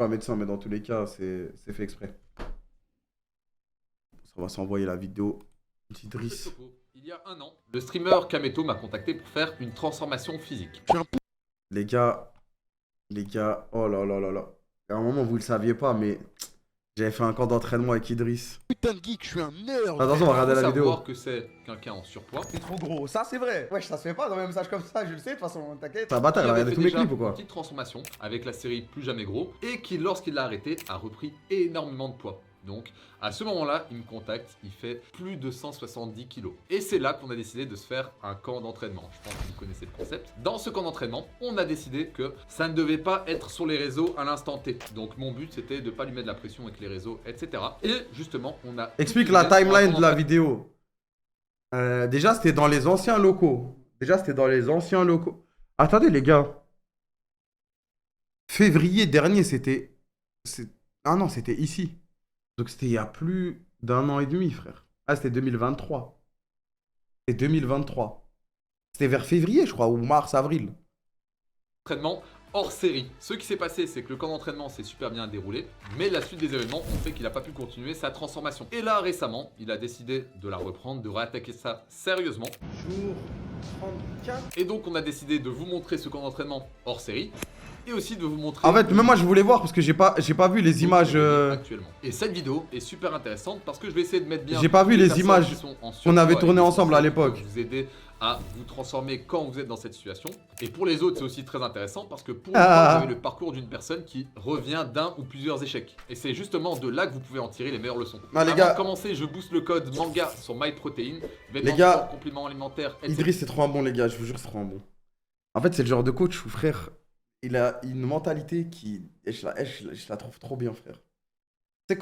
pas médecin, mais dans tous les cas, c'est fait exprès. On va s'envoyer la vidéo d'Idriss. Il y a un an, le streamer Kameto m'a contacté pour faire une transformation physique. Les gars, oh là là là là. À un moment, vous le saviez pas, mais j'avais fait un camp d'entraînement avec Idriss. Putain de geek, je suis un nerd. Attention, on va regarder la vidéo. Savoir que c'est quelqu'un en surpoids. C'est trop gros, ça c'est vrai. Wesh, ça se fait pas dans un message comme ça, je le sais, de toute façon, t'inquiète. C'est un bâtard, il a regardé tous mes clips ou quoi? Une petite transformation avec la série Plus Jamais Gros et qui, lorsqu'il l'a arrêté, a repris énormément de poids. Donc, à ce moment-là, il me contacte, il fait plus de 170 kilos. Et c'est là qu'on a décidé de se faire un camp d'entraînement. Je pense que vous connaissez le concept. Dans ce camp d'entraînement, on a décidé que ça ne devait pas être sur les réseaux à l'instant T. Donc, mon but, c'était de ne pas lui mettre de la pression avec les réseaux, etc. Et justement, on a... Explique la timeline de la vidéo. Déjà, c'était dans les anciens locaux. Attendez, les gars. Février dernier, c'était... Ah non, c'était ici. Donc c'était il y a plus d'un an et demi, frère. Ah, c'était 2023. C'était 2023. C'était vers février, je crois, ou mars, avril. Entraînement hors série. Ce qui s'est passé, c'est que le camp d'entraînement s'est super bien déroulé, mais la suite des événements ont fait qu'il n'a pas pu continuer sa transformation. Et là, récemment, il a décidé de la reprendre, de réattaquer ça sérieusement. Jour 34. Et donc, on a décidé de vous montrer ce camp d'entraînement hors série. Et aussi de vous montrer... En fait, même moi, je voulais voir parce que j'ai pas vu les images... actuellement. Et cette vidéo est super intéressante parce que je vais essayer de mettre bien... J'ai pas vu les images qu'on avait tournées ensemble à l'époque. Vous aider à vous transformer quand vous êtes dans cette situation. Et pour les autres, c'est aussi très intéressant parce que pour vous avez le parcours d'une personne qui revient d'un ou plusieurs échecs. Et c'est justement de là que vous pouvez en tirer les meilleures leçons. Ah, les Avant gars, de commencer, je booste le code manga sur MyProtein. Les gars, compléments alimentaires, etc. Idriss, c'est trop un bon, les gars, je vous jure, c'est trop un bon. En fait, c'est le genre de coach où, frère, il a une mentalité qui... Je la trouve trop bien, frère. Tu sais,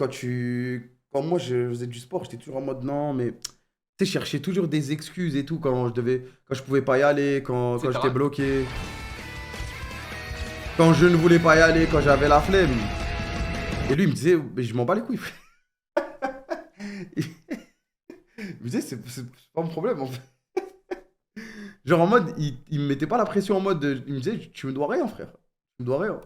quand moi, je faisais du sport, j'étais toujours en mode non, mais... Tu sais, je cherchais toujours des excuses et tout quand je pouvais pas y aller, quand j'étais bloqué. Quand je ne voulais pas y aller, quand j'avais la flemme. Et lui, il me disait, mais je m'en bats les couilles, frère. Il me disait, c'est pas mon problème, en fait. Genre en mode, il me mettait pas la pression en mode, il me disait, tu me dois rien, frère. Tu me dois rien.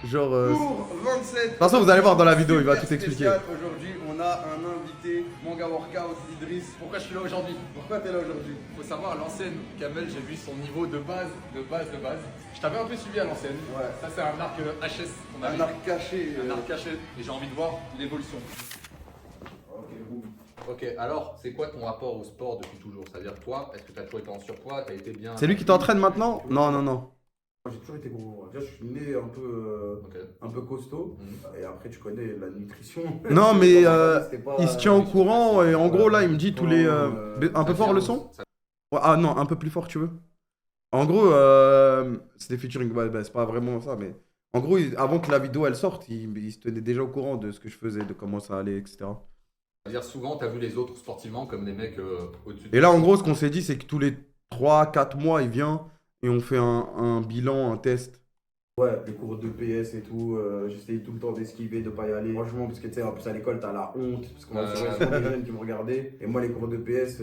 Genre... Pour 27. De toute façon, vous allez voir dans la vidéo, il va tout expliquer. Aujourd'hui, on a un invité, Manga Workout, Idriss. Pourquoi je suis là aujourd'hui? Pourquoi t'es là aujourd'hui? Faut savoir, à l'ancienne, Kamel, j'ai vu son niveau de base. Je t'avais un peu suivi à l'ancienne. Ouais. Ça, c'est un arc HS qu'on a Un vu. arc caché. Un arc caché. Et j'ai envie de voir l'évolution. Ok, boum. Ok, alors, c'est quoi ton rapport au sport depuis toujours? C'est-à-dire, toi, est-ce que tu as toujours été en surpoids? Tu as été bien. C'est lui qui t'entraîne maintenant? Non, non, non. J'ai toujours été gros. Déjà, je suis né un peu costaud. Et après, tu connais la nutrition. Non, mais C'était pas- il se tient au courant et en gros, là, il me dit tous les... un peu fort le son? Ouais, ah non, un peu plus fort, tu veux? En gros, c'est des featuring, c'est pas vraiment ça, mais... En gros, avant que la vidéo, elle sorte, il se tenait déjà au courant de ce que je faisais, de comment ça allait, etc. C'est-à-dire, souvent, tu as vu les autres sportivement comme des mecs au-dessus de Et là, en gros, ce qu'on s'est dit, c'est que tous les 3-4 mois, il vient et on fait un bilan, un test. Ouais, les cours de PS et tout, j'essayais tout le temps d'esquiver, de pas y aller. Franchement, parce que tu sais, en plus à l'école, t'as la honte, parce qu'on a souvent des jeunes qui me regardaient. Et moi, les cours de PS,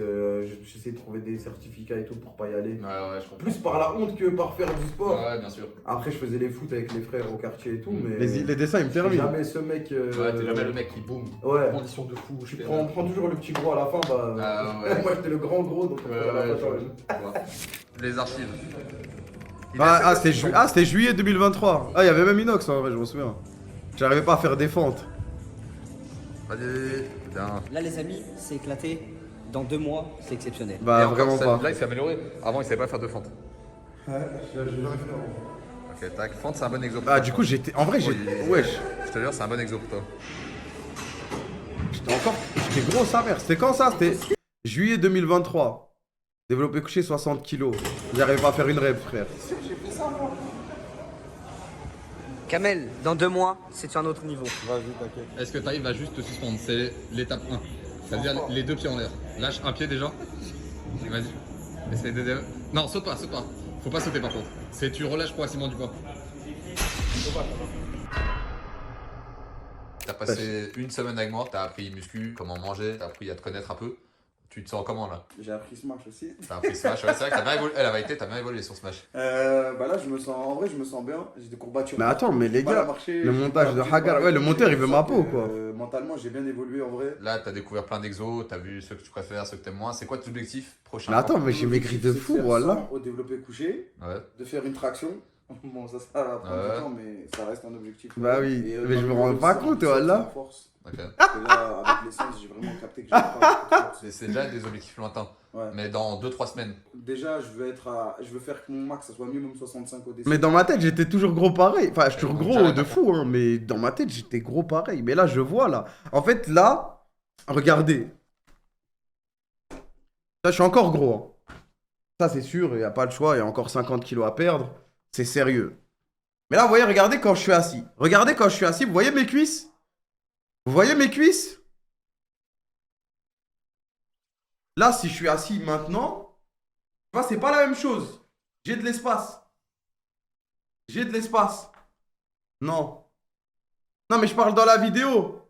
j'essayais de trouver des certificats et tout pour pas y aller. Ouais, je comprends. Plus par la honte que par faire du sport. Ouais, bien sûr. Après, je faisais les foot avec les frères au quartier et tout, mais. Les dessins, ils me je suis terminent. jamais ce mec. Ouais, t'es jamais le mec qui boum. Ouais. Condition de fou. On prend toujours le petit gros à la fin, bah. Ah ouais. Moi, j'étais le grand gros, donc à la fin, je vois. Les archives. C'était juillet 2023. Ah, il y avait même Inox, en vrai, je m'en souviens. J'arrivais pas à faire des fentes. Vas-y, putain. Là, les amis, c'est éclaté. Dans 2 mois, c'est exceptionnel. Bah, vraiment pas. Là, il s'est amélioré. Avant, il savait pas faire de fente. Ouais, j'arrive pas. Ok, tac. Fente, c'est un bon exemple. Ah, du coup, j'étais. En vrai, j'étais. Wesh. Je te jure, c'est un bon exemple pour toi. J'étais gros sa mère. C'était quand ça? C'était juillet 2023. Développé couché 60 kilos. J'arrivais pas à faire une rêve, frère. Kamel, dans 2 mois, c'est sur un autre niveau. Vas-y, t'inquiète. Est-ce que tu arrives à juste te suspendre? C'est l'étape 1. C'est-à-dire les 2 pieds en l'air. Lâche un pied déjà. Vas-y. Essaye de... Non, saute pas. Faut pas sauter par contre. C'est tu relâches progressivement du poids. T'as passé une semaine avec moi, t'as appris muscu, comment manger, t'as appris à te connaître un peu. Tu te sens comment là? J'ai appris Smash aussi. T'as appris Smash, ouais, c'est vrai que t'as bien évolué. Eh, la vérité, t'as bien évolué sur Smash. Bah là, en vrai, je me sens bien. J'ai des courbatures. Mais attends, mais les J'ai mal à gars, marcher, le j'ai montage pas de appris Hagar, mal. ouais, le monteur, il veut ma peau, Que, quoi. Mentalement, j'ai bien évolué en vrai. Là, t'as découvert plein d'exos, t'as vu ceux que tu préfères, ceux que t'aimes moins. C'est quoi tes objectifs prochains? Mais attends, mais j'ai maigri de fou, voilà. Au développé couché, Ouais. de faire une traction. Bon, ça va prendre Ouais. du temps, mais ça reste un objectif. Bah oui, Et, mais je me dans rends le pas sang, compte, c'est voilà. ma force. Ok. Parce que là, avec l'essence, j'ai vraiment capté que j'avais pas beaucoup de force. C'est déjà des objectifs lointains. Ouais. Mais dans 2-3 semaines. Déjà, je veux faire que mon max, ça soit minimum 65 au dessin. Mais dans ma tête, j'étais toujours gros pareil. Enfin, je suis toujours gros J'arrête de fou, hein, mais dans ma tête, j'étais gros pareil. Mais là, je vois, là. En fait, là, regardez. Là, je suis encore gros. Hein. Ça, c'est sûr, il n'y a pas le choix. Il y a encore 50 kilos à perdre. C'est sérieux. Mais là, vous voyez, regardez quand je suis assis. Regardez quand je suis assis. Vous voyez mes cuisses? Vous voyez mes cuisses? Là, si je suis assis maintenant, tu vois, c'est pas la même chose. J'ai de l'espace. J'ai de l'espace. Non. Non, mais je parle dans la vidéo.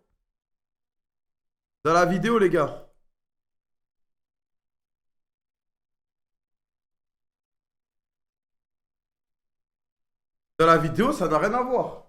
Dans la vidéo, les gars. Dans la vidéo, ça n'a rien à voir.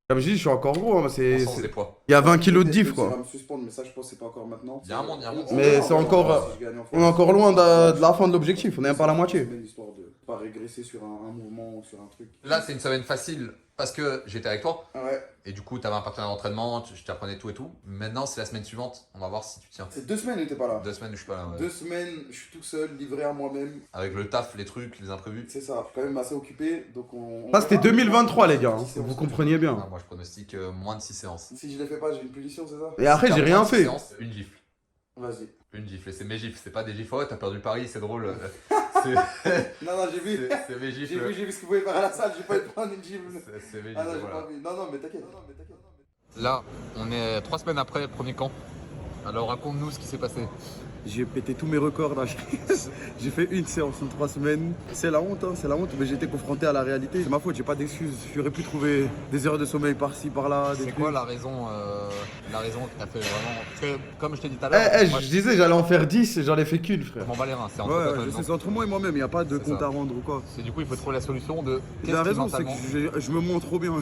Comme je dis, je suis encore gros. Hein, On sens des poids. Il y a 20 kilos de diff, Ça quoi. va me suspendre, mais ça, je pense que c'est pas encore maintenant. Il y a un monde, il y a un monde. Mais c'est encore- On est encore loin de la fin de l'objectif. On est même pas à la moitié. Histoire de pas régresser sur un mouvement, sur un truc. Là, c'est une semaine facile parce que j'étais avec toi. Ouais. Et du coup, t'avais un partenaire d'entraînement, je t'apprenais tout et tout. Maintenant, c'est la semaine suivante. On va voir si tu tiens. C'est 2 semaines où t'es pas là. 2 semaines où je suis pas là. Ouais. 2 semaines, je suis tout seul, livré à moi-même. Avec le taf, les trucs, les imprévus. C'est ça, je suis quand même assez occupé. Donc on Ça, c'était verra. 2023, les gars. Hein. Si Vous on- compreniez Ah, bien. moi, je pronostique moins de 6 séances. Si je les fais pas, j'ai une punition, c'est ça? Et après, Si j'ai t'as rien moins de six fait. séances, une gifle. Vas-y. Une gifle. Et c'est mes gifles, c'est pas des gifles. Oh, t'as perdu le pari, c'est drôle. C'est Non, non, j'ai vu. c'est mes gifles. J'ai vu ce que vous pouvez faire à la salle, j'ai pas été prendre une gifle. C'est mes Ah non, gifles, j'ai voilà. pas vu. Non, non, mais t'inquiète. Là, on est 3 semaines après le premier camp. Alors raconte-nous ce qui s'est passé. J'ai pété tous mes records là. J'ai fait une séance en 3 semaines. C'est la honte, hein, c'est la honte, mais j'ai été confronté à la réalité. C'est ma faute, j'ai pas d'excuses. J'aurais pu trouver des heures de sommeil par-ci, par-là. des C'est trucs. quoi la raison que t'as fait vraiment? Parce que comme je t'ai dit tout à l'heure, moi, Je disais, j'allais en faire 10 et j'en ai fait qu'une, frère. je m'en bats les reins. C'est entre Ouais, toi, ouais, toi, je non. sais, c'est entre moi et moi-même, il n'y a pas de C'est compte ça. à rendre ou quoi. C'est du coup, il faut trouver la solution de. La qu'est-ce qui, raison, c'est mentalement- que je me montre trop bien.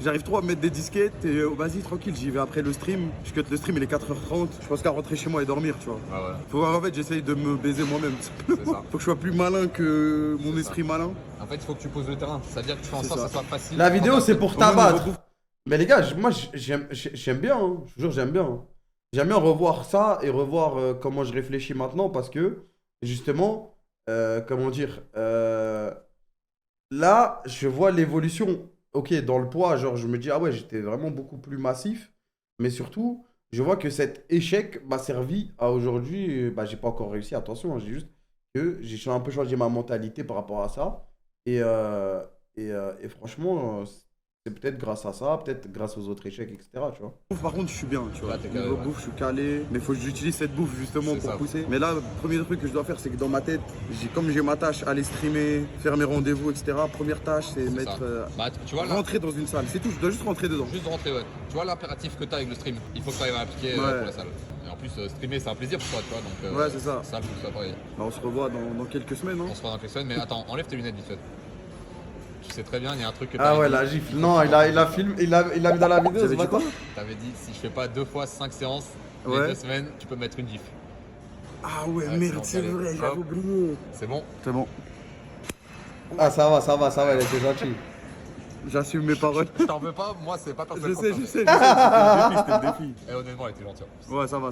J'arrive trop à me mettre des disquettes et vas-y, tranquille, j'y vais après le stream. Je cut le stream, il est 4h30. Je pense qu'à rentrer chez moi et dormir, tu vois. Ouais, ouais, Faut, en fait, j'essaye de me baiser moi-même. c'est ça. Faut que je sois plus malin que mon C'est esprit malin. En fait, il faut que tu poses le terrain. C'est-à-dire que tu fais en C'est sorte que ça. ça soit facile. La vidéo, c'est pour Au moins, t'abattre. niveau bouffe, Mais les gars, moi, j'aime bien. Hein. Je vous jure, j'aime bien. Hein. J'aime bien revoir ça et revoir comment je réfléchis maintenant parce que, justement, comment dire, là, je vois l'évolution. Ok, dans le poids, genre, je me dis, ah ouais, j'étais vraiment beaucoup plus massif. Mais surtout, je vois que cet échec m'a servi à aujourd'hui. Bah, j'ai pas encore réussi, attention, hein, j'ai juste que j'ai un peu changé ma mentalité par rapport à ça. Et franchement, c'est peut-être grâce à ça, peut-être grâce aux autres échecs, etc. Tu vois. par contre, je suis bien, tu vois. Là, t'es calé, Niveau ouais. bouffe, je suis calé. Mais faut que j'utilise cette bouffe justement C'est pour ça. pousser. Mais là, le premier truc que je dois faire, c'est que dans ma tête, comme j'ai ma tâche, aller streamer, faire mes rendez-vous, etc. Première tâche, c'est mettre. ça. Bah, tu vois là, Rentrer dans une salle, c'est tout, je dois juste rentrer dedans. juste de rentrer, ouais. Tu vois l'impératif que t'as avec le stream. Il faut que tu arrives à appliquer Ouais. pour la salle. Et en plus, streamer, c'est un plaisir pour toi, tu vois. Donc, Ouais, c'est ça. Ça, le coup, ça, pareil. Bah, on se revoit dans quelques semaines. Hein. On se fera dans quelques semaines, mais attends, enlève tes lunettes vite fait. Tu sais très bien, il y a un truc que Ah t'avais ouais, dit. la gifle. Non, il a filmé, il a mis dans la vidéo, J'avais c'est pas dit quoi toi. T'avais dit, si je fais pas 2 fois 5 séances, les Ouais. 2 semaines, tu peux mettre une gif. Ah ouais, Ouais, merde, c'est c'est bon, vrai, allez. j'avais Hop. oublié. C'est bon? C'est bon, Ah, ça va, elle était gentille. j'assume mes paroles. Je t'en veux pas, moi, c'est pas Je personnel. sais, c'était le défi. Et honnêtement, elle était gentille. en plus. Ouais, ça va.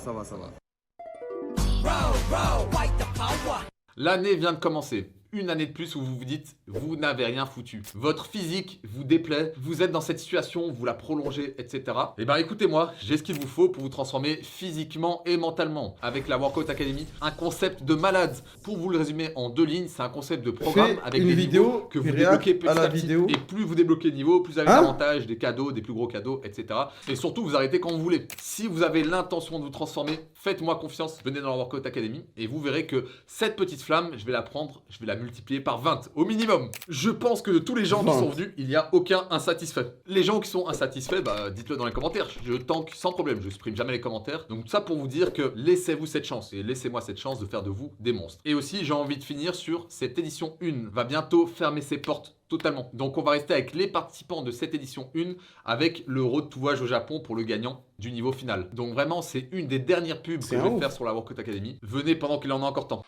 L'année vient de commencer. Une année de plus où vous vous dites, vous n'avez rien foutu. Votre physique vous déplaît, vous êtes dans cette situation, vous la prolongez, etc. Et ben écoutez-moi, j'ai ce qu'il vous faut pour vous transformer physiquement et mentalement. Avec la Workout Academy, un concept de malade. Pour vous le résumer en 2 lignes, c'est un concept de programme Fais avec une des vidéo, niveaux que vous puis débloquez réact petit à la à petit. vidéo. Et plus vous débloquez de niveau, plus vous avez Hein davantage, des cadeaux, des plus gros cadeaux, etc. Et surtout, vous arrêtez quand vous voulez. Si vous avez l'intention de vous transformer, faites-moi confiance, venez dans la Workout Academy et vous verrez que cette petite flamme, je vais la prendre, je vais la multiplier par 20 au minimum. Je pense que de tous les gens qui 20. sont venus, il n'y a aucun insatisfait. Les gens qui sont insatisfaits, bah dites-le dans les commentaires. Je tank sans problème, je supprime jamais les commentaires. Donc ça pour vous dire que laissez-vous cette chance et laissez-moi cette chance de faire de vous des monstres. Et aussi, j'ai envie de finir sur cette édition 1 va bientôt fermer ses portes totalement. Donc on va rester avec les participants de cette édition 1 avec le road to voyage au Japon pour le gagnant du niveau final. Donc vraiment, c'est une des dernières pubs que je vais faire sur la Workout Academy. Venez pendant qu'il en a encore temps.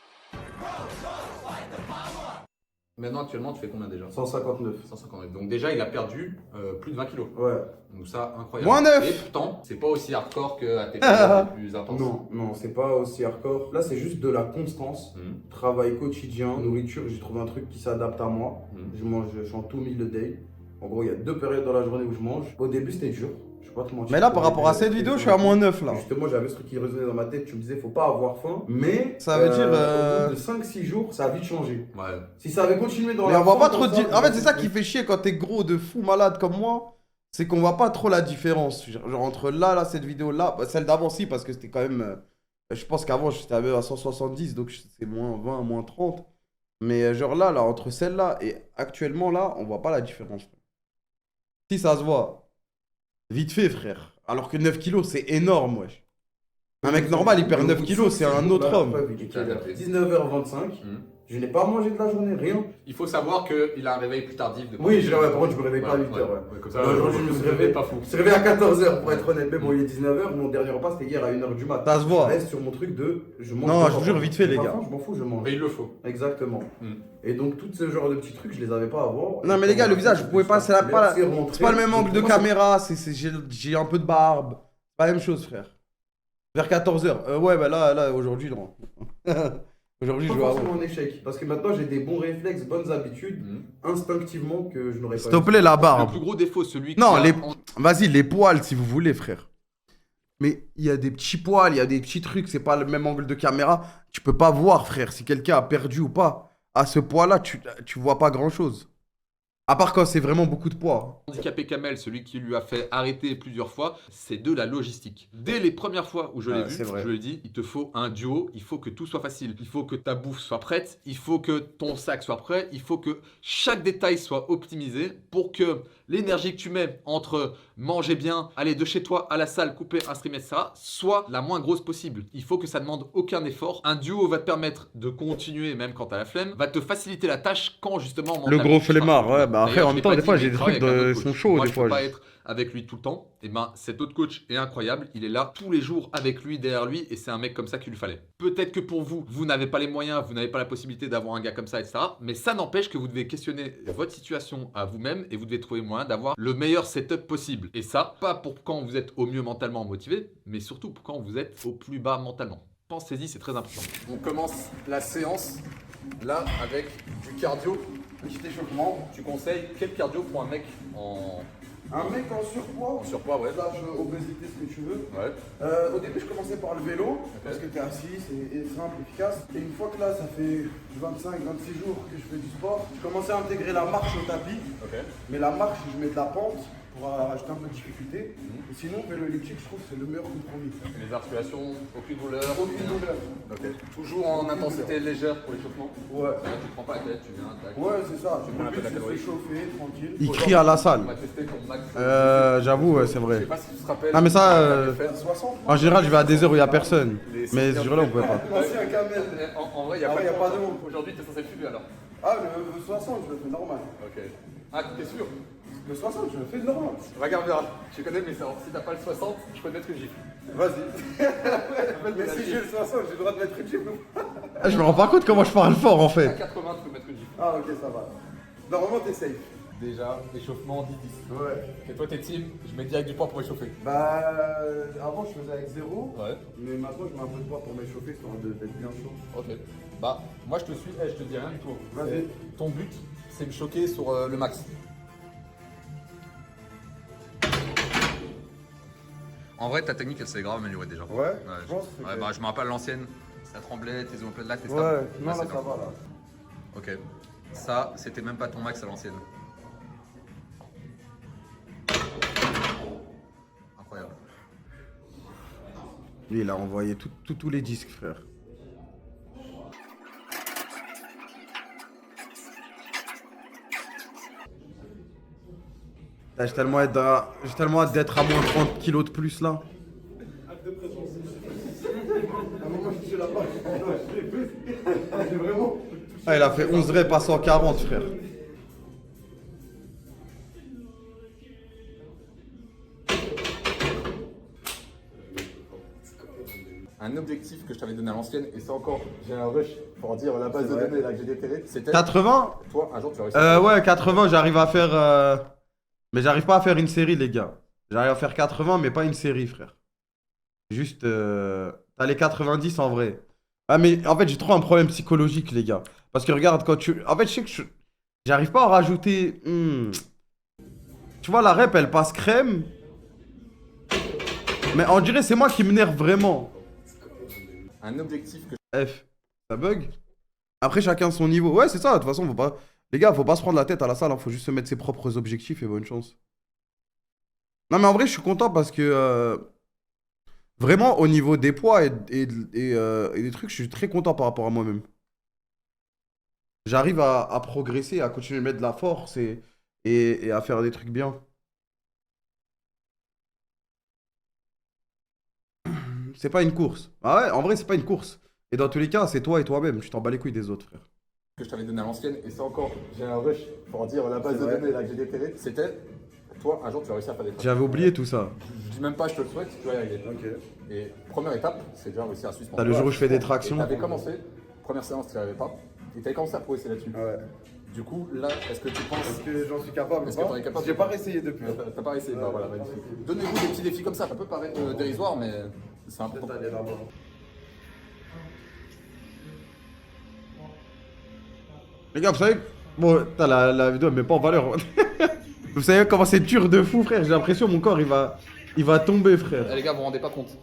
Maintenant, actuellement, tu fais combien déjà? 159. 159. Donc déjà, il a perdu plus de 20 kilos. Ouais. Donc ça, incroyable. Moins 9. Et pourtant, c'est pas aussi hardcore qu'à tes périodes les plus intenses. Non, c'est pas aussi hardcore. Là, c'est juste de la constance, travail quotidien, nourriture. J'ai trouvé un truc qui s'adapte à moi. Je suis en tout meal a day. En gros, il y a 2 périodes dans la journée où je mange. Au début, c'était dur. Je vais pas te mentir. Mais là, par rapport à cette vidéo, je suis à moins 9 là. Justement, j'avais ce truc qui résonnait dans ma tête. Tu me disais, faut pas avoir faim. Mais Ça veut dire, au bout de 5-6 jours, ça a vite changé. Ouais. Si ça avait continué dans Mais la on voit faim, pas trop comme de ça, En fait, c'est ça qui fait chier quand t'es gros de fou malade comme moi. C'est qu'on voit pas trop la différence. Genre entre là, cette vidéo là, bah, celle d'avant si, parce que c'était quand même. Je pense qu'avant j'étais à 170, donc c'est moins 20, moins 30. Mais genre là, entre celle-là et actuellement là, on voit pas la différence. Si ça se voit, vite fait, frère. Alors que 9 kilos, c'est énorme, wesh. Un mec normal, il perd 9 kilos, c'est un autre homme. 19h25. Je n'ai pas mangé de la journée, rien. Il faut savoir qu'il a un réveil plus tardif. Oui, par contre, je me réveille pas à 8h. Comme ça, aujourd'hui, je me suis réveillé pas fou. Je me suis réveillé à 14h pour être honnête. Mais bon, il est 19h. Mon dernier repas, c'était hier à 1h du matin. Ça se voit. Je reste sur mon truc de. Je mange. Non, je vous jure, vite fait, les gars. Je m'en fous, je mange. Mais il le faut. Exactement. Et donc, tout ce genre de petits trucs, je les avais pas avant. Non, mais les gars, le visage, vous pouvez pas. C'est pas le même angle de Pour moi, caméra. J'ai un peu de barbe. Pas la même chose, frère. Vers 14h. Ouais, bah là aujourd'hui, non. Aujourd'hui, je pas vais avoir. forcément un échec. Parce que maintenant, j'ai des bons réflexes, bonnes habitudes, instinctivement, que je n'aurais pas. S'il te plaît, la Le barbe. plus gros défaut, celui qui Non, a vas-y, les poils, si vous voulez, frère. Mais il y a des petits poils, il y a des petits trucs, c'est pas le même angle de caméra. Tu peux pas voir, frère, si quelqu'un a perdu ou pas. À ce poids-là, tu vois pas grand-chose. À part quand c'est vraiment beaucoup de poids. handicapé Kamel, celui qui lui a fait arrêter plusieurs fois, c'est de la logistique. Dès les premières fois où je l'ai vu, je lui ai dit, il te faut un duo, il faut que tout soit facile. Il faut que ta bouffe soit prête, il faut que ton sac soit prêt, il faut que chaque détail soit optimisé pour que l'énergie que tu mets entre manger bien, aller de chez toi à la salle, couper un stream, etc., soit la moins grosse possible. Il faut que ça demande aucun effort. Un duo va te permettre de continuer même quand t'as la flemme, va te faciliter la tâche quand justement... Le gros flemmard, ouais, bah après, en même temps, des fois, j'ai des trucs de sont chauds, moi, des je fois. peux pas être avec lui tout le temps. Et ben, cet autre coach est incroyable. Il est là tous les jours avec lui, derrière lui, et c'est un mec comme ça qu'il lui fallait. Peut-être que pour vous, vous n'avez pas les moyens, vous n'avez pas la possibilité d'avoir un gars comme ça, etc. Mais ça n'empêche que vous devez questionner votre situation à vous-même et vous devez trouver moyen d'avoir le meilleur setup possible. Et ça, pas pour quand vous êtes au mieux mentalement motivé, mais surtout pour quand vous êtes au plus bas mentalement. Pensez-y, c'est très important. On commence la séance là avec du cardio. Petit échauffement. Tu conseilles quel cardio pour un mec en... Un mec en surpoids, surpoids, ouais. l'âge, obésité, ce que tu veux. Ouais. Au début, je commençais par le vélo, parce que t'es assis, c'est simple, efficace. Et une fois que là, ça fait 25-26 jours que je fais du sport, je commençais à intégrer la marche au tapis. Mais la marche, je mets de la pente pour rajouter un peu de difficulté. Et sinon, vélo elliptique, je trouve que c'est le meilleur compromis. Les articulations, aucune douleur. Aucune douleur. Toujours en intensité légère pour l'échauffement. Ouais. Tu te prends pas la tête, tu viens, tac. Ouais, c'est ça. Tu prends un peu la Tu calorie. fais chauffer, tranquille. Il crie à la On salle. va tester ton max. J'avoue, ouais, c'est Je vrai. sais pas si tu te rappelles. Non, mais ça, À 60. en général, je vais à des heures où il y a personne. Mais ce jour-là, on pouvait pas. L'ancien Kamel. En vrai, il n'y a, Ah ouais, y a pas de monde. Aujourd'hui, t'es censé le fumer alors. Ah, le 60, je le fais normal. Ok. Ah, t'es sûr? Le 60, je le fais normal. Regarde bien, tu connais mes séances. Si t'as pas le 60, je peux te mettre une gifle. Vas-y. Mais si j'ai le 60, j'ai le droit de mettre une gifle ou pas? Je me rends pas compte comment je parle fort en À fait. 80, tu peux mettre une gifle. Ah, ok, ça va. Normalement, t'es safe. Déjà, échauffement 10-10. Ouais. Et toi, t'es team, je mets direct du poids pour échauffer. Bah, avant, je faisais avec 0. Ouais. Mais maintenant, je mets un peu de poids pour m'échauffer, histoire d'être bien chaud. Ok. Bah, moi je te suis, je te dis rien du tout. Vas-y. Ton but, c'est me choquer sur le max. En vrai, ta technique, elle s'est grave améliorée déjà. Ouais, je pense. Ouais, bah, je me rappelle l'ancienne, ça tremblait, tes omoplates là, tes Ouais, non, là, ça va, là. Ok. Ça, c'était même pas ton max à l'ancienne. Incroyable. Lui, il a envoyé tous les disques, frère. J'ai tellement hâte d'être à moins 30 kilos de plus là. Ah, il a fait 11 reps à 140, frère. Un objectif que je t'avais donné à l'ancienne, et ça encore, j'ai un rush pour dire la base de données là que j'ai déterré, c'était 80? toi, un jour tu vas réussir. Ouais, 80, j'arrive à faire. Mais j'arrive pas à faire une série, les gars. J'arrive à faire 80, mais pas une série, frère. Juste. T'as les 90 en vrai. Ah, mais en fait, j'ai trop un problème psychologique, les gars. Parce que regarde, quand tu. En fait, je sais que j'arrive pas à rajouter. Tu vois, la rep, elle passe crème. Mais on dirait c'est moi qui m'énerve vraiment. Un objectif que F. Ça bug? Après, chacun son niveau. Ouais, c'est ça. De toute façon, faut pas. Les gars, faut pas se prendre la tête à la salle. Hein. Faut juste se mettre ses propres objectifs et bonne chance. Non, mais en vrai, je suis content parce que. Vraiment, au niveau des poids et des trucs, je suis très content par rapport à moi-même. J'arrive à progresser, à continuer de mettre de la force et à faire des trucs bien. C'est pas une course. Ah ouais, en vrai, c'est pas une course. Et dans tous les cas, c'est toi et toi-même. Tu t'en bats les couilles des autres, frère. je t'avais donné à l'ancienne, et ça encore, j'ai un rush pour dire la base de données là que j'ai déterré, c'était toi, un jour tu vas réussir à faire des trucs. J'avais oublié tout ça. Je dis même pas, je te le souhaite, tu vas y arriver. Ok. Et première étape, c'est déjà réussir à suspendre. T'as le jour où je fais des tractions. Tu avais commencé, première séance, tu n'y arrivais pas, et tu avais commencé à progresser là-dessus. Ouais. Du coup, là, est-ce que tu penses. Est-ce que j'en suis capable? Est-ce que t'en es capable? J'ai pas réessayé depuis. T'as pas essayé, bah voilà, magnifique. Donnez-vous des petits défis comme ça peut paraître dérisoire, mais c'est important. Peut-être aller là-bas. Les gars, vous savez. Bon, putain, la vidéo elle met pas en valeur. Vous savez comment c'est dur de fou, frère. J'ai l'impression que mon corps il va tomber, frère. Eh, les gars, vous vous rendez pas compte.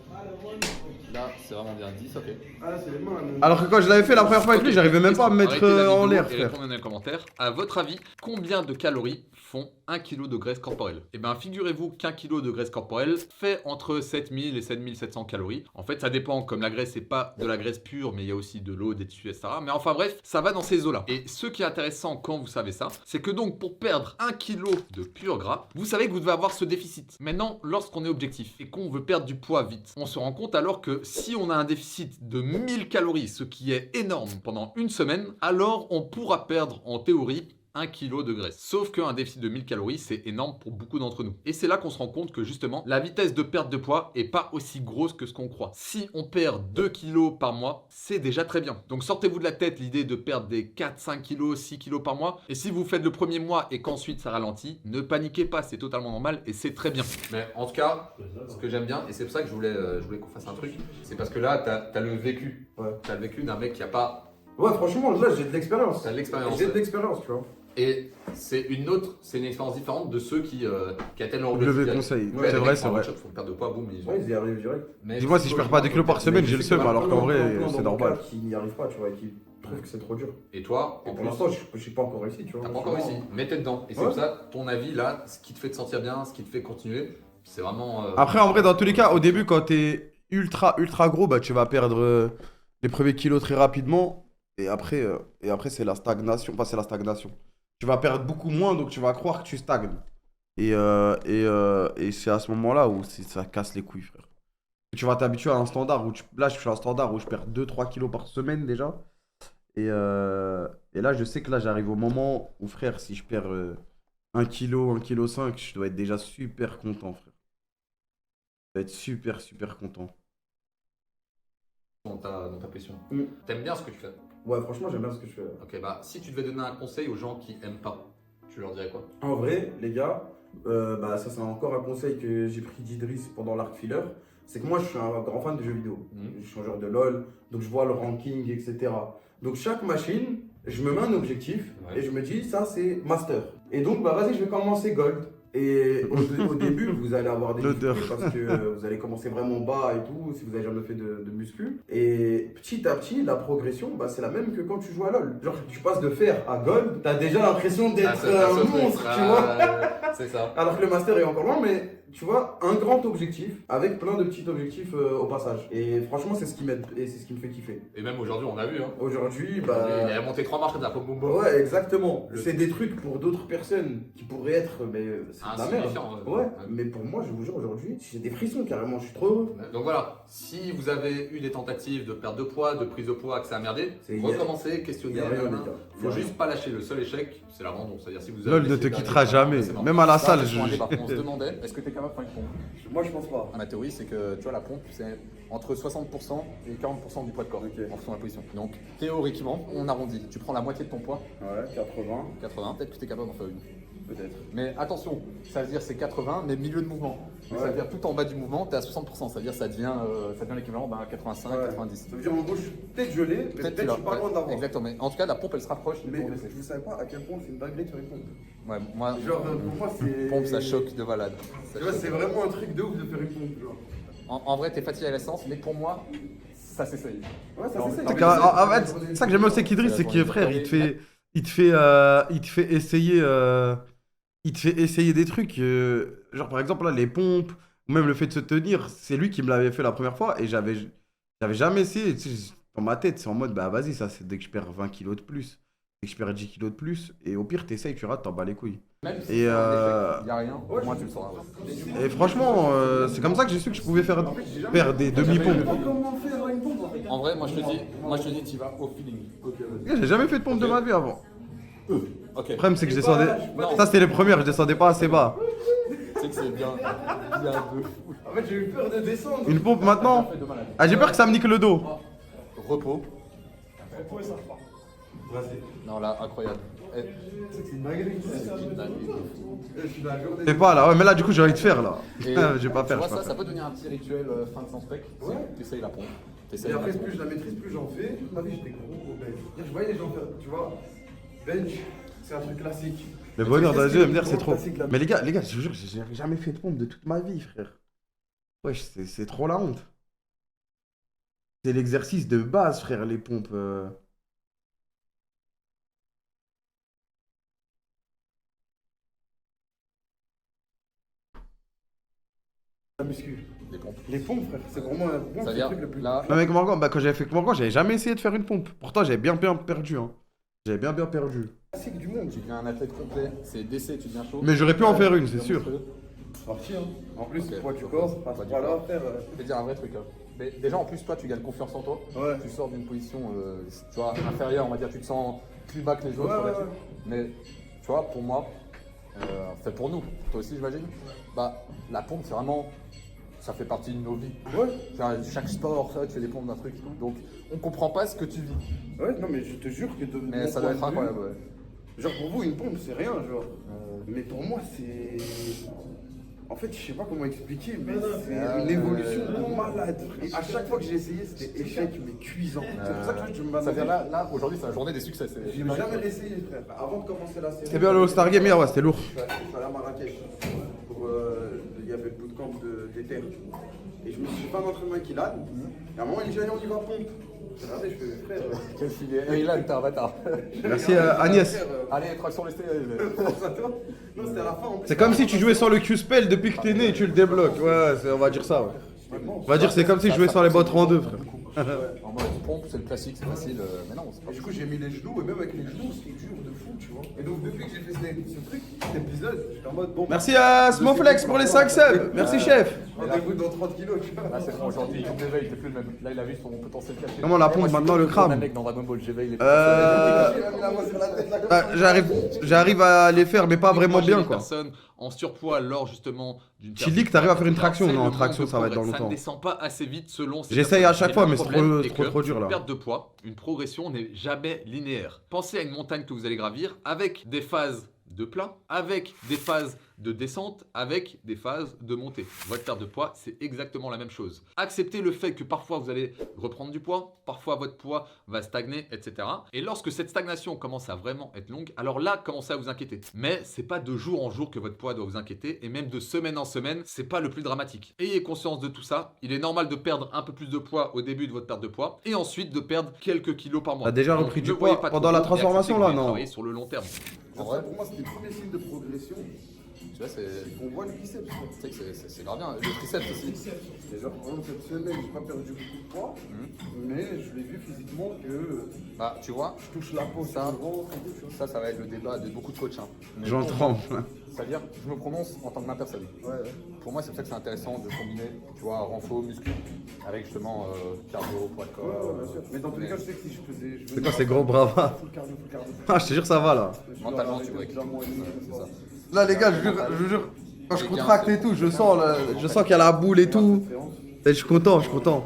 Là, c'est vraiment bien 10, ok. Ah, c'est les mains. non. Alors que quand je l'avais fait la première fois avec lui, j'arrivais même pas à me mettre Arrêtez la en vidéo l'air, et frère. répondez dans les commentaires. À votre avis, combien de calories font 1 kg de graisse corporelle? Eh bien, figurez-vous qu'un kilo de graisse corporelle fait entre 7000 et 7700 calories. En fait, ça dépend, comme la graisse, c'est pas de la graisse pure, mais il y a aussi de l'eau, des tissus, etc. Mais enfin bref, ça va dans ces eaux-là. Et ce qui est intéressant quand vous savez ça, c'est que donc pour perdre 1 kg de pur gras, vous savez que vous devez avoir ce déficit. Maintenant, lorsqu'on est objectif et qu'on veut perdre du poids vite, on se rend compte alors que si on a un déficit de 1000 calories, ce qui est énorme pendant une semaine, alors on pourra perdre en théorie 1 kg de graisse. Sauf qu'un déficit de 1000 calories, c'est énorme pour beaucoup d'entre nous. Et c'est là qu'on se rend compte que justement, la vitesse de perte de poids est pas aussi grosse que ce qu'on croit. Si on perd 2 kg par mois, c'est déjà très bien. Donc sortez-vous de la tête l'idée de perdre des 4, 5 kg, 6 kg par mois. Et si vous faites le premier mois et qu'ensuite ça ralentit, ne paniquez pas, c'est totalement normal et c'est très bien. Mais en tout cas, ce que j'aime bien, et c'est pour ça que je voulais qu'on fasse un truc, c'est parce que là, t'as le vécu. Ouais. T'as le vécu d'un mec qui a pas... Ouais, franchement, là, j'ai de l'expérience. T'as de l'expérience. J'ai de l'expérience, tu vois. Et c'est une expérience différente de ceux qui atteignent leur Je objectif. le conseille. Ouais, C'est les vrai, mecs c'est font un vrai. one-shot, font perdre de poids, boum, ils Ouais, ils y arrivent direct. Mais Dis-moi si je perds pas 2 kilos par semaine, j'ai le seum, alors qu'en vrai, c'est normal. Qui n'y arrivent pas, tu vois, et qui trouvent que c'est trop dur. Et toi, Et en pour plus, l'instant, je suis pas encore ici, tu vois. t'as pas encore réussi. Mais t'es dedans. Et c'est Ouais. pour ça, ton avis là, ce qui te fait te sentir bien, ce qui te fait continuer, c'est vraiment. Après, en vrai, dans tous les cas, au début, quand t'es ultra gros, bah tu vas perdre les premiers kilos très rapidement. Et après, c'est la stagnation. Enfin, c'est la stagnation. Tu vas perdre beaucoup moins, donc tu vas croire que tu stagnes. Et c'est à ce moment-là où ça casse les couilles, frère. Tu vas t'habituer à un standard où là, je suis à un standard où je perds 2-3 kilos par semaine déjà. Et là, je sais que là, j'arrive au moment où, frère, si je perds 1 kg, 1,5 kg, je dois être déjà super content, frère. Je dois être super content. Dans ta pression. Mm. T'aimes bien ce que tu fais. Ouais, franchement, j'aime bien ce que je fais. Ok, bah si tu devais donner un conseil aux gens qui aiment pas, tu leur dirais quoi? En vrai, les gars, bah, ça, c'est encore un conseil que j'ai pris d'Idriss pendant l'arc filler. C'est que moi, je suis un grand fan de jeux vidéo. Je suis un joueur de LoL, donc je vois le ranking, etc. Donc, chaque machine, je me mets un objectif et je me dis, ça, c'est master. Et donc, bah, vas-y, je vais commencer gold. Et au début, vous allez avoir des L'odeur. difficultés parce que vous allez commencer vraiment bas et tout, si vous n'avez jamais fait de muscu. Et petit à petit, la progression, bah, c'est la même que quand tu joues à LoL. Genre, tu passes de fer à gold, t'as déjà l'impression d'être un monstre, tu vois. C'est ça. Alors que le master est encore loin, mais tu vois, un grand objectif avec plein de petits objectifs au passage. Et franchement, c'est ce qui m'aide et c'est ce qui me fait kiffer. Et même aujourd'hui, on a vu. Hein. Aujourd'hui, Il a bah. monté 3 marches comme ça, boum boum boum. Ouais, exactement. C'est des trucs pour d'autres personnes qui pourraient être, mais c'est de la merde. Insignifiant, Ouais, mais pour moi, je vous jure, aujourd'hui, j'ai des frissons carrément, je suis trop heureux. Donc voilà, si vous avez eu des tentatives de perte de poids, de prise de poids, que ça a merdé, C'est- recommencez, questionnez. y a rien, les gars. Y Faut a juste rien. pas lâcher. Le seul échec, c'est l'abandon. C'est-à-dire si vous LOL avez ne te essayé quittera d'arriver, jamais. c'est mort. Même à la Ça, salle, c'est pour un je. débat. On se demandait, est-ce que tu es capable de faire une pompe? Moi, je pense pas. Ma théorie, c'est que tu vois, la pompe, c'est entre 60% et 40% du poids de corps Ok. en fonction de la position. Donc, théoriquement, on arrondit. Tu prends la moitié de ton poids, Ouais, 80, 80, peut-être que tu es capable d'en faire une. peut-être. Mais attention, ça veut dire c'est 80, mais milieu de mouvement. Donc, ça veut dire tout en bas du mouvement, tu es à 60%. Ça veut dire ça devient l'équivalent d'un 85, Ouais. 90. Ça veut dire en gros, peut-être je l'ai, mais peut-être tu je l'as. suis pas loin d'avoir. Exactement. Mais en tout cas, la pompe, elle se rapproche du Mais tour d'essai. je ne savais pas à quel point c'est une dinguerie de faire une pompe. Ouais, moi, Genre, pour moi, c'est. pompe, ça choque de malade. Ça Tu vois, choque. c'est vraiment un truc de ouf de faire une pompe. Genre. En vrai, t'es fatigué à l'essence, mais pour moi, ça s'essaye. Ouais, ça Non, s'essaye. mais- En fait, c'est ça que j'aime aussi avec Idriss, c'est que frère, il te fait essayer des trucs. Genre par exemple là, les pompes, ou même le fait de se tenir, c'est lui qui me l'avait fait la première fois et j'avais jamais essayé. Tu sais, dans ma tête, c'est en mode bah vas-y, ça c'est dès que je perds 20 kilos de plus, dès que je perds 10 kilos de plus, et au pire t'essayes, tu rates, t'en bats les couilles. Même si Et, c'est un échec, y a rien, au moins tu le sauras. Et franchement, c'est comme ça que j'ai su que je pouvais faire des demi-pompes. Comment faire une pompe en fait? En vrai, moi je te dis, tu vas au feeling. J'ai jamais fait de pompe de ma vie avant. Ok. Le problème c'est que je descendais. Non. Ça c'était les premières, je descendais pas assez bas. Tu sais que c'est bien de fou. En fait, j'ai eu peur de descendre. Une pompe maintenant. Ah j'ai peur que ça me nique le dos. Repos. Vas-y. Non là, incroyable. Eh, C'est une dinguerie. c'est une dinguerie. Je suis dans la journée. Fais pas là, ouais mais là du coup j'ai envie de faire là. Et Je vais pas tu faire, vois, je vais pas ça faire. peut devenir un petit rituel fin de sans spec. Ouais. Tu essayes la pompe. T'essayes Et la après, pompe. plus je la maîtrise, plus j'en fais. Toute ma vie, j'étais gros au bench. Je voyais les gens faire, tu vois, bench, c'est un truc classique. Le bonheur d'un Qu'est-ce jeu, que me dire le c'est gros trop. classique, là Mais les gars, je vous jure, j'ai jamais fait de pompe de toute ma vie, frère. Wesh, c'est trop la honte. C'est l'exercice de base, frère, les pompes. La muscu. Les pompes. Les pompes, frère, c'est pour moi, Ça veut c'est le dire, truc le plus. là, Non, mais avec Morgan, bah, quand j'avais fait avec Morgan, j'avais jamais essayé de faire une pompe. Pourtant, j'avais bien perdu. Hein. J'avais bien perdu. classique du monde. tu deviens un athlète complet. C'est d'essai, tu deviens chaud. Mais j'aurais pu en faire une, c'est Tu sûr. deviens muscleux. Parti, hein. En plus, Ok. poids du corps, pas Poids du voilà, corps. frère. Je vais te dire un vrai truc. Hein. Mais déjà, en plus, toi, tu gagnes confiance en toi. Ouais. Tu sors d'une position tu vois, inférieure, on va dire. Tu te sens plus bas que les autres. Ouais, sur la ouais, tube. Mais tu vois, pour moi, fait pour nous, toi aussi, j'imagine, bah, la pompe, c'est vraiment. Ça fait partie de nos vies. Ouais. Genre, chaque sport, ça, tu fais des pompes d'un truc. Donc, on comprend pas ce que tu vis. Ouais, non, mais je te jure que de Mais mon ça doit point être de vue, incroyable, ouais. Genre pour vous, une pompe, c'est rien, genre. Mais pour moi, c'est. En fait, je sais pas comment expliquer, mais c'est une évolution de malade. Et à chaque fois que j'ai essayé, c'était échec, mais cuisant. C'est pour ça que je me Ça fait m'attendais. là aujourd'hui, c'est la journée des succès. J'ai jamais essayé, frère. Avant de commencer la série. C'était bien le All-Star Game hier, ouais, c'était lourd. Je suis allé à Marrakech. Pour, il y avait le bootcamp d'Ether. Et je me suis fait un entraînement avec Ilan. Et à un moment, il dit allez, on y va pompe. J'ai regardé, je fais frère. Quel filet. Et là, t'es un bâtard. Merci Agnès. Frère, Allez, traction lestée. pense à toi. Non, c'était à la fin. en plus. C'est comme si tu jouais sans le Q-Spell depuis que t'es né et tu le débloques. Ouais, on va dire ça. Ouais. On va dire c'est comme si je jouais sans les bottes en deux, frère. En mode pompe, c'est le classique, c'est facile. Mais non, c'est pas Et du coup, j'ai mis les genoux, et même avec les genoux, c'était dur de fou, tu vois. Et donc, depuis que j'ai fait ce truc, cet épisode, j'étais en mode bon. Merci à Smoflex pour les 5 subs. Merci chef. Rendez-vous dans 30 kilos, tu vois. Là, c'est bon, aujourd'hui, il t'éveille, t'es plus le même. Là, il a vu son potentiel caché. Comment la pompe, Moi, je suis maintenant, le comme crâne un mec dans Dragon Ball, j'éveille les Il a mis la main sur la tête, là, comme Bah, ça. j'arrive à les faire, mais pas vraiment Moi, j'ai bien des quoi. personnes en surpoids lors justement d'une Tu dis que t'arrives à faire une traction, C'est non, le en traction, manque de ça va être dans progrès. Ça longtemps. ne descend pas assez vite selon ces J'essaye à personnes. chaque fois, le mais c'est problème est trop que dur là. Une perte de poids, une progression n'est jamais linéaire. Pensez à une montagne que vous allez gravir avec des phases de plat, avec des phases de descente, avec des phases de montée. Votre perte de poids, c'est exactement la même chose. Acceptez le fait que parfois vous allez reprendre du poids, parfois votre poids va stagner, etc. Et lorsque cette stagnation commence à vraiment être longue, alors là, commencez à vous inquiéter. Mais c'est pas de jour en jour que votre poids doit vous inquiéter, et même de semaine en semaine, c'est pas le plus dramatique. Ayez conscience de tout ça. Il est normal de perdre un peu plus de poids au début de votre perte de poids, et ensuite de perdre quelques kilos par mois. T'as déjà Donc, repris ne du voyez poids pas pendant trop la haut et acceptez transformation, que là, vous allez non? travailler sur le long terme. En vrai, pour moi, c'était le premier signe de progression. Tu vois, c'est. On voit le biceps. quoi. Tu sais que c'est grave bien. Le triceps aussi. Et genre, par exemple, cette semaine, j'ai pas perdu beaucoup de poids, mais je l'ai vu physiquement que Bah, tu vois, je touche la peau, Ça, sur le ventre et tout, tu vois. ça va être le débat de beaucoup de coachs. Hein. Mais J'en pour tremble. moi, c'est-à-dire, je me prononce en tant que ma personne. Ouais. Pour moi, c'est pour ça que c'est intéressant de combiner, tu vois, renfo, muscu, avec justement cardio, poids de Ouais, corps. bien sûr. Mais dans tous les cas, je sais que si je faisais. C'est quoi ces gros bravas? Full cardio, full cardio. Ah, je te jure, ça va là. Mentalement, tu vois, c'est c'est ça. Là, les gars, je vous jure, quand je contracte et tout, je sens qu'il y a la boule et tout. Et je suis content, je suis content.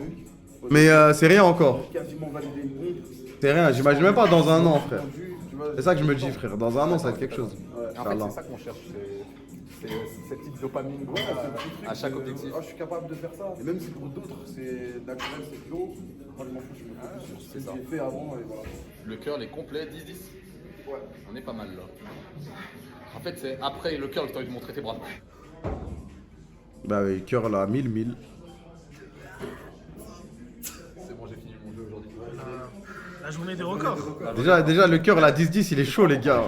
Mais c'est rien encore. Quasiment validé une pompe. C'est rien, j'imagine même pas dans un an, frère. Tu vois, C'est ça que je me dis, frère. Dans un an, ça va être quelque chose. En fait, c'est ça qu'on cherche. C'est cette petite dopamine Ouais, c'est un petit truc à chaque de- objectif. Ah, je suis capable de faire ça. Et même si pour d'autres, c'est naturel, c'est clos. Moi, je m'en fous, je me focus sur ce c'est que ça. j'ai fait avant et voilà. Le curl est complet, 10-10. Ouais. On est pas mal là. En fait, c'est après le curl que tu as envie de montrer tes bras. Bah oui, cœur là, 1000. C'est bon, j'ai fini mon jeu aujourd'hui. La journée des records. Déjà, le cœur là, 10-10, il est chaud, les gars.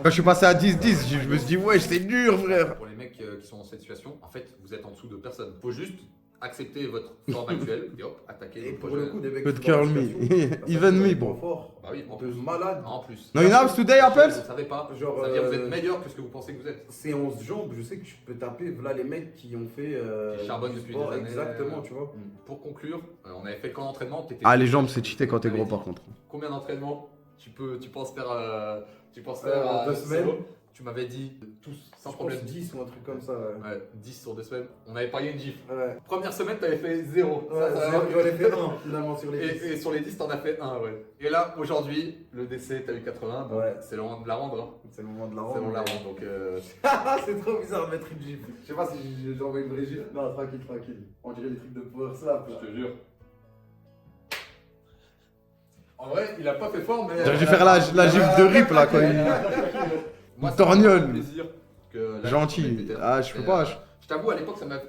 Quand je suis passé à 10-10, je me suis dit, ouais, c'est dur, frère. Pour les mecs qui sont dans cette situation, en fait, vous êtes en dessous de personne. Faut juste accepter votre forme actuelle et hop, attaquer Et le pour projet. le coup, des mecs Good qui sont dans girl la me. situation, Even me, ils bro. sont forts. Bah oui, en Un peu plus. malade. En plus. No, you know today, Apples? Vous ne savez pas. Genre, Ça veut dire que vous êtes meilleur que ce que vous pensez que vous êtes. Séance jambes, je sais que je peux taper, voilà les mecs qui ont fait. Qui charbonnent du depuis sport, des années. Exactement, tu vois. Pour conclure, on avait fait qu'en entraînement. T'étais- Ah, les jambes, c'est cheaté quand t'es gros, par contre. Combien d'entraînements tu penses faire En 2 semaines. solo Tu m'avais dit tous, sans Je problème. pense 10 ou un truc comme ça. Ouais. Ouais, 10 sur 2 semaines. On avait parié une gifle. Ouais. Première semaine, t'avais fait 0. Ouais, j'en ai fait un finalement sur les 10. Et sur les 10, t'en as fait 1, ouais. Et là, aujourd'hui, le décès, t'as eu 80. Donc Ouais. c'est le moment de la rendre. Hein. C'est le moment de la C'est le moment rendre. de la rendre. Donc, C'est trop bizarre de mettre une gifle. Je sais pas si j'ai envoyé une vraie gifle. Non, tranquille, tranquille. On dirait des trucs de power slap. je te jure. En vrai, il a pas fait fort, mais. J'aurais dû faire la gifle de rip là, quand il. Moi, ça Torgnole. m'a fait plaisir que la Gentil. gifle était- Ah, je peux Mais, pas. Je t'avoue, à l'époque, ça m'a.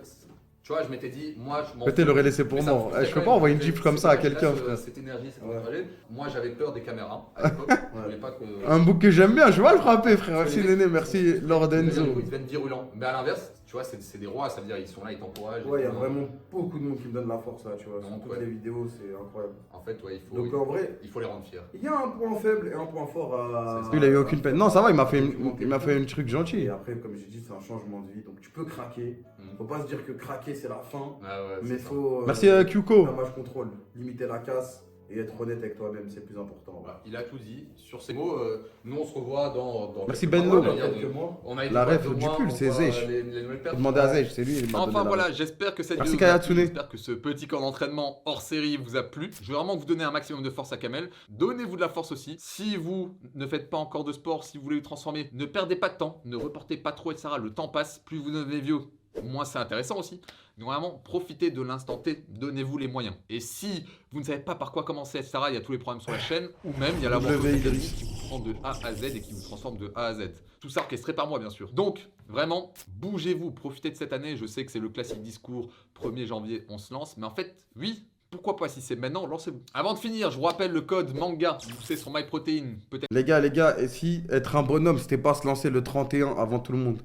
Tu vois, je m'étais dit, moi, je m'en Peut-être l'aurait laissé pour Mais ça me moi. foutait Je quand peux pas même. envoyer une gifle comme ça à quelqu'un, Cette- frère. Cette énergie, cette Ouais. adrénaline. Moi, j'avais peur des caméras à l'époque. Je voulais pas que. Un bouc que j'aime bien, je vais le frapper, frère. Merci Néné, merci Lord Enzo. Ils deviennent virulents. Mais à l'inverse, tu vois, c'est des rois, ça veut dire ils sont là, ils t'encouragent. Ouais, il y a ils- vraiment beaucoup de monde qui me donne la force là, tu vois. Sur Donc, toutes ouais. les vidéos, c'est incroyable. En fait, ouais, Donc en vrai, il faut les rendre fiers. il y a un point faible et un point fort à. C'est ça. Il a eu aucune peine. Non, ça va, il m'a fait une truc gentil. Et après, comme j'ai dit, c'est un changement de vie. Donc tu peux craquer. Mm. Faut pas se dire que craquer c'est la fin. Ah ouais, Mais c'est ça. faut. Merci Kyuko. Damage contrôle. Limiter la casse et être honnête avec toi-même, c'est le plus important. Voilà, il a tout dit. Sur ces mots, nous on se revoit dans Merci quelques Benno. mois. Il y a quelques mois. On a été La voir ref deux du mois, pull, on c'est voit Zech. les nouvelles pertes. Demandez à Zech, c'est lui. il m'a donné Enfin la voilà, ref. j'espère que cette Merci, vidéo vous a plu, Kayatsune. j'espère que ce petit camp d'entraînement hors série vous a plu. Je veux vraiment vous donner un maximum de force à Kamel. Donnez-vous de la force aussi. Si vous ne faites pas encore de sport, si vous voulez vous transformer, ne perdez pas de temps, ne reportez pas trop, etc. Le temps passe, plus vous devenez vieux, moins c'est intéressant aussi. Donc vraiment, profitez de l'instant T, donnez-vous les moyens. Et si vous ne savez pas par quoi commencer, etc., il y a tous les programmes sur la chaîne, ou même il y a la W Idriss. qui vous prend de A à Z et qui vous transforme de A à Z. Tout ça orchestré par moi, bien sûr. Donc, vraiment, bougez-vous, profitez de cette année. Je sais que c'est le classique discours, 1er janvier, on se lance. Mais en fait, oui, pourquoi pas, si c'est maintenant, lancez-vous. Avant de finir, je vous rappelle le code MANGA, vous savez, sur MyProtein, peut-être. Les gars, et si être un bonhomme, c'était pas se lancer le 31 avant tout le monde?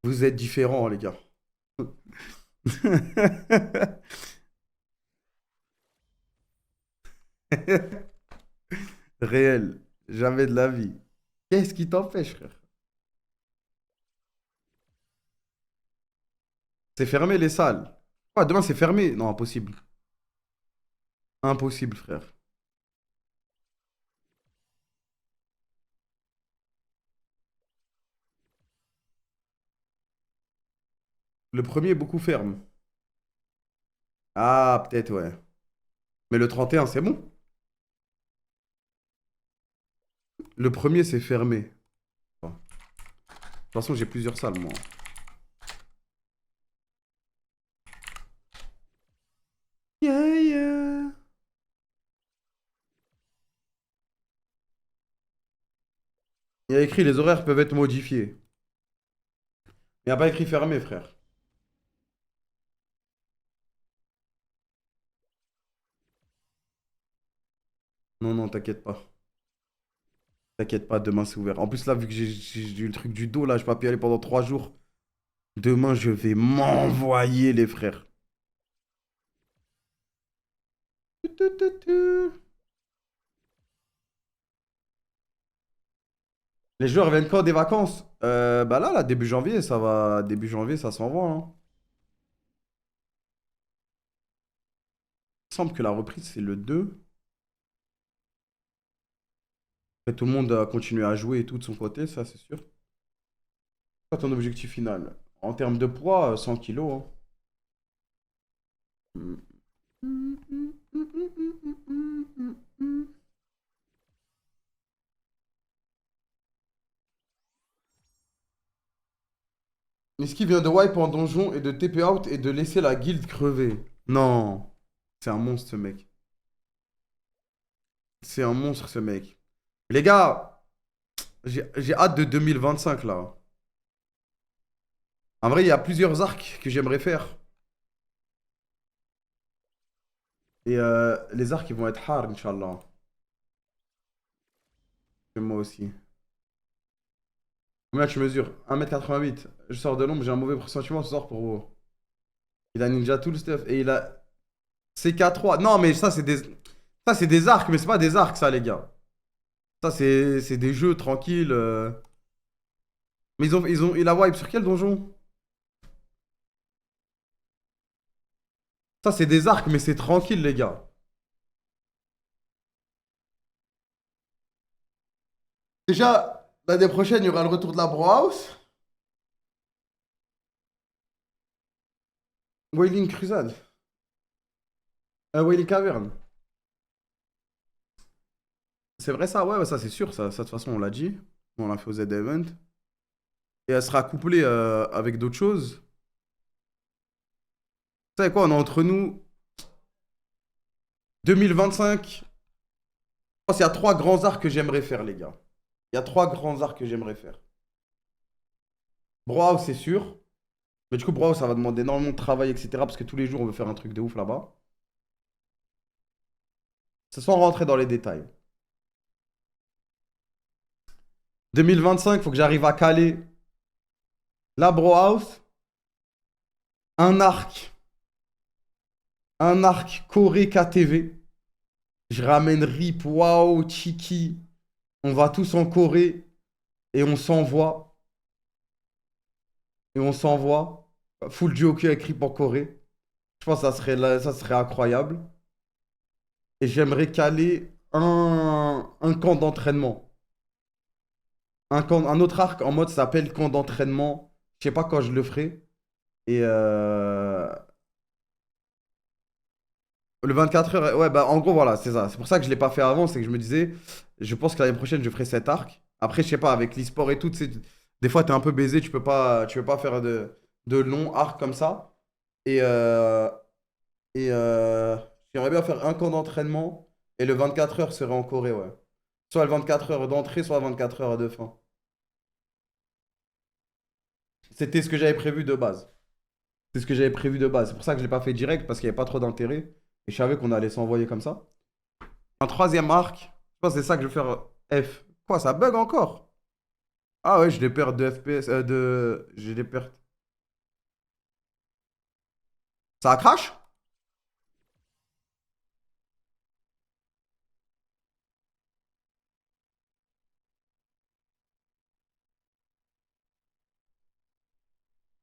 Vous êtes différents, les gars. Réel, jamais de la vie. Qu'est-ce qui t'empêche, frère? C'est fermé les salles. Ah, demain c'est fermé. Non, impossible. Impossible, frère. Le premier, beaucoup ferme. Ah, peut-être, ouais. Mais le 31, c'est bon. Le premier, c'est fermé. De toute façon, j'ai plusieurs salles, moi. Yeah, yeah. Il y a écrit les horaires peuvent être modifiés. Il n'y a pas écrit fermé, frère. Non, non, t'inquiète pas. T'inquiète pas, demain c'est ouvert. En plus, là, vu que j'ai eu le truc du dos, là, je peux pas y aller pendant 3 jours. Demain, je vais m'envoyer, les frères. Les joueurs viennent quand des vacances? Bah là, début janvier, ça va. Début janvier, ça s'envoie, hein. Il semble que la reprise, c'est le 2. Après, tout le monde a continué à jouer et tout de son côté, ça, c'est sûr. C'est quoi ton objectif final? En termes de poids, 100 kilos, hein. Est-ce qu'il vient de wipe en donjon et de TP out et de laisser la guilde crever? Non. C'est un monstre, ce mec. C'est un monstre, ce mec. Les gars, j'ai hâte de 2025, là. En vrai, il y a plusieurs arcs que j'aimerais faire. Et les arcs, ils vont être hard, Inch'Allah. Et moi aussi. Combien tu mesures? 1m88. Je sors de l'ombre, j'ai un mauvais pressentiment ce soir pour vous. Il a ninja tout le stuff. Et il a CK3. Non, mais ça, c'est des... Ça, c'est des arcs, mais c'est pas des arcs, ça, les gars. Ça, c'est des jeux tranquilles. Mais il a wipe sur quel donjon? Ça, c'est des arcs, mais c'est tranquille, les gars. Déjà, l'année prochaine, il y aura le retour de la Bro-House. Wailing Crusade. Wailing Cavern. C'est vrai ça? Ouais, ouais, ça c'est sûr. Ça, de toute façon, on l'a dit. On l'a fait au Z-Event. Et elle sera couplée avec d'autres choses. Vous savez quoi? On est entre nous. 2025. Je pense qu'il y a 3 grands arcs que j'aimerais faire, les gars. Il y a 3 grands arcs que j'aimerais faire. Bro-House, c'est sûr. Mais du coup, Bro-House, ça va demander énormément de travail, etc. Parce que tous les jours, on veut faire un truc de ouf là-bas. C'est sans rentrer dans les détails. 2025, il faut que j'arrive à caler la Bro-House. Un arc. Un arc Corée KTV. Je ramène Rip, Wow, Chiki. On va tous en Corée. Et on s'envoie. Et on s'envoie. Full Joker avec Rip en Corée. Je pense que ça serait incroyable. Et j'aimerais caler un camp d'entraînement. Un autre arc en mode ça s'appelle camp d'entraînement. Je sais pas quand je le ferai. Et le 24 heures, ouais, bah en gros, voilà, c'est ça. C'est pour ça que je l'ai pas fait avant. C'est que je me disais, je pense que l'année prochaine, je ferai cet arc. Après, je sais pas, avec l'e-sport et tout, tu sais, des fois, t'es un peu baisé. Tu peux pas faire de longs arcs comme ça. Et, j'aimerais bien faire un camp d'entraînement. Et le 24 heures serait en Corée, ouais. Soit le 24 heures d'entrée, soit 24 heures de fin. C'était ce que j'avais prévu de base. C'est ce que j'avais prévu de base. C'est pour ça que je l'ai pas fait direct, parce qu'il n'y avait pas trop d'intérêt. Et je savais qu'on allait s'envoyer comme ça. Un troisième arc. Je pense que c'est ça que je vais faire F. Quoi, ça bug encore? Ah ouais, j'ai des pertes de FPS. J'ai des pertes. Ça crash?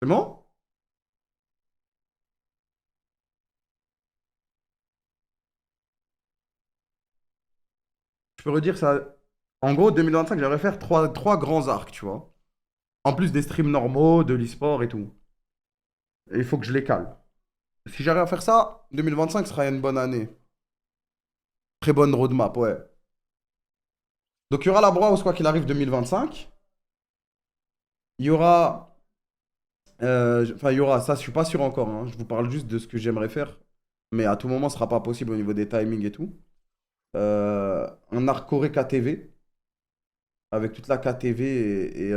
C'est bon? Je peux redire ça. En gros, 2025, j'aimerais faire trois grands arcs, tu vois. En plus des streams normaux, de l'e-sport et tout. Et il faut que je les cale. Si j'arrive à faire ça, 2025 sera une bonne année. Très bonne roadmap, ouais. Donc il y aura la Bro-House quoi qu'il arrive 2025. Il y aura... Enfin, il y aura... Ça, je suis pas sûr encore, hein. Je vous parle juste de ce que j'aimerais faire. Mais à tout moment, ce sera pas possible au niveau des timings et tout. Un arc Corée KTV. Avec toute la KTV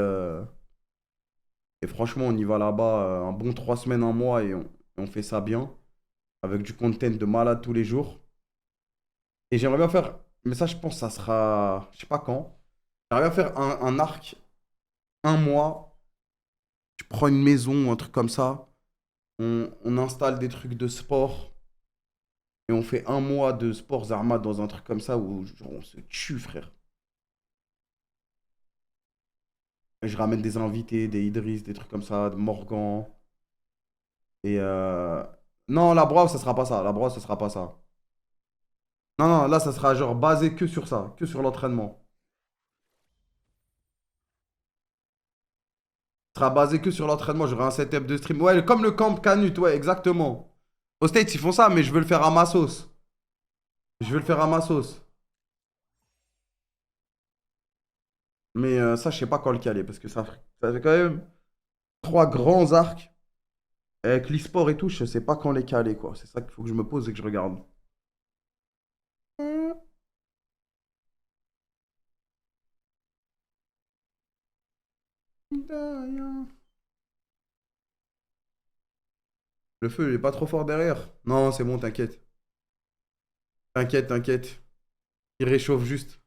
et franchement, on y va là-bas un bon 3 semaines, un mois et on fait ça bien. Avec du content de malade tous les jours. Et j'aimerais bien faire... Mais ça, je pense, ça sera... Je sais pas quand. J'aimerais bien faire un arc, un mois. Tu prends une maison ou un truc comme ça. On installe des trucs de sport. Et on fait un mois de sports armades dans un truc comme ça où genre, on se tue, frère. Et je ramène des invités, des Idriss, des trucs comme ça, de Morgan. Et non, la brosse, ça sera pas ça. La brosse, ça sera pas ça. Non, non, là, ça sera genre basé que sur ça, que sur l'entraînement. Ça sera basé que sur l'entraînement. J'aurai un setup de stream. Ouais, comme le camp Canut, ouais, exactement. Au States, ils font ça, mais je veux le faire à ma sauce. Je veux le faire à ma sauce. Mais ça, je sais pas quand le caler, parce que ça fait quand même 3 grands arcs. Avec l'e-sport et tout, je sais pas quand les caler, quoi. C'est ça qu'il faut que je me pose et que je regarde. Le feu, il est pas trop fort derrière. Non, c'est bon, t'inquiète. T'inquiète, t'inquiète. Il réchauffe juste.